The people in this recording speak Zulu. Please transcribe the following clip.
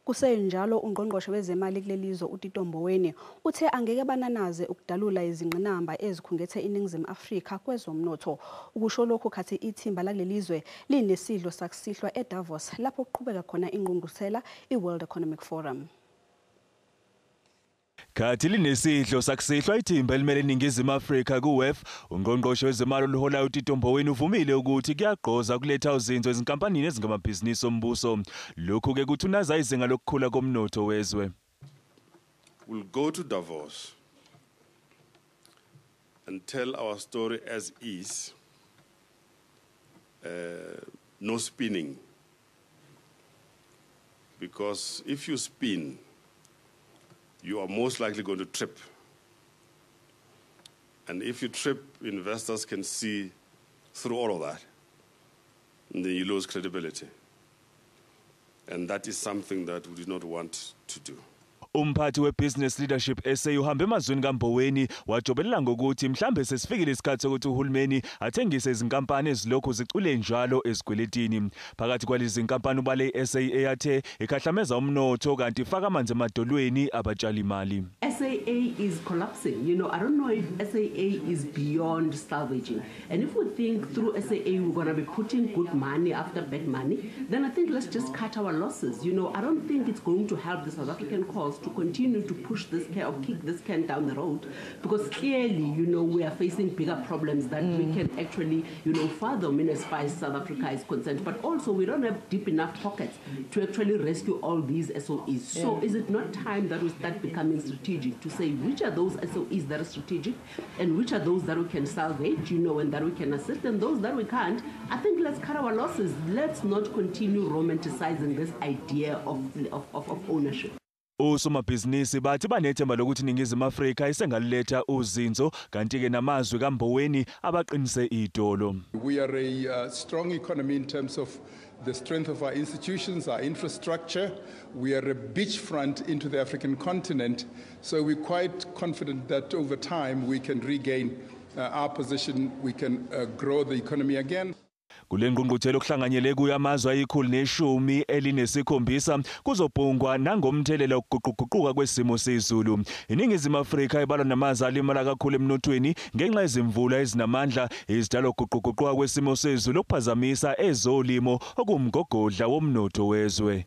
Kusenjalo uNgqongqoshe wezemali kulelizwe uTito Mboweni uthe angeke bananaze ukudalula izinqginamba ezikhungethe iNingizimu Afrika kwezomnotho. Ukusho lokhu khathi ithimba lakulelizwe linesidlo sakusihlwa eDavos lapho kuqhubeka khona iNgqungqungquthela iWorld Economic Forum. Khathi linesidlo sakusihlwa ithimba elimele iNingizimu Afrika kuWEF, uNgqongqoshe wezemali oluholayo uTito Mboweni uvumile ukuthi kuyagqoza kuletha uzinzo ezinkampanini ezingamabhizinisi ombuso. Lokhu ke kuthunaza izinga lokukhula komnotho wezwe. We'll go to Davos and tell our story as is. No spinning. Because if you spin, you are most likely going to trip. And if you trip, investors can see through all of that. And then you lose credibility. And that is something that we do not want to do. Umphathi weBusiness Leadership Essay uhambe emazweni kaMboweni wajobelela ngokuthi mhlambe sesifikile isikhathi sokuthi uhulumeni athengise izinkampani ezilokhu zicule njalo ezikweletini. Phakathi kwalezi zinkampani ubale iSAA eyathe ikhahlameza umnotho kanti ifaka amanzi emadolweni abatshali imali. SAA is collapsing. You know, I don't know if SAA is beyond salvaging. And if we think through SAA we're going to be putting good money after bad money, then I think let's just cut our losses. You know, I don't think it's going to help the South African cause to continue to push this can or kick this can down the road, because clearly, you know, we are facing bigger problems that we can actually, you know, fathom in as far as South Africa is concerned. But also, we don't have deep enough pockets to actually rescue all these SOEs. So is it not time that we start becoming strategic to say which are those SOEs that are strategic and which are those that we can salvage, you know, and that we can assist, and those that we can't? I think let's cut our losses. Let's not continue romanticizing this idea of ownership. Osomabhizinisi bathi banethemba lokuthi iNingizimu Afrika isengaluletha uzinzo kanti ke namazwi kaMboweni abaqinise idolo. We are a strong economy in terms of the strength of our institutions, our infrastructure. We are a beachfront into the African continent, so we're quite confident that over time we can regain our position, we can grow the economy again. Kule ngqungquthela okuhlanganyele kuyo amazwe ayi110 elinesikhombisa kuzobhungwa nangomthelela okuguquguquka kwesimo sezulu. iNingizimu Afrika ibalwa namazwe alimala kakhulu emnothweni ngenxa yezimvula ezinamandla ezidala ukuguquguquka kwesimo sezulu okuphazamisa ezolimo okumgogodla womnotho wezwe.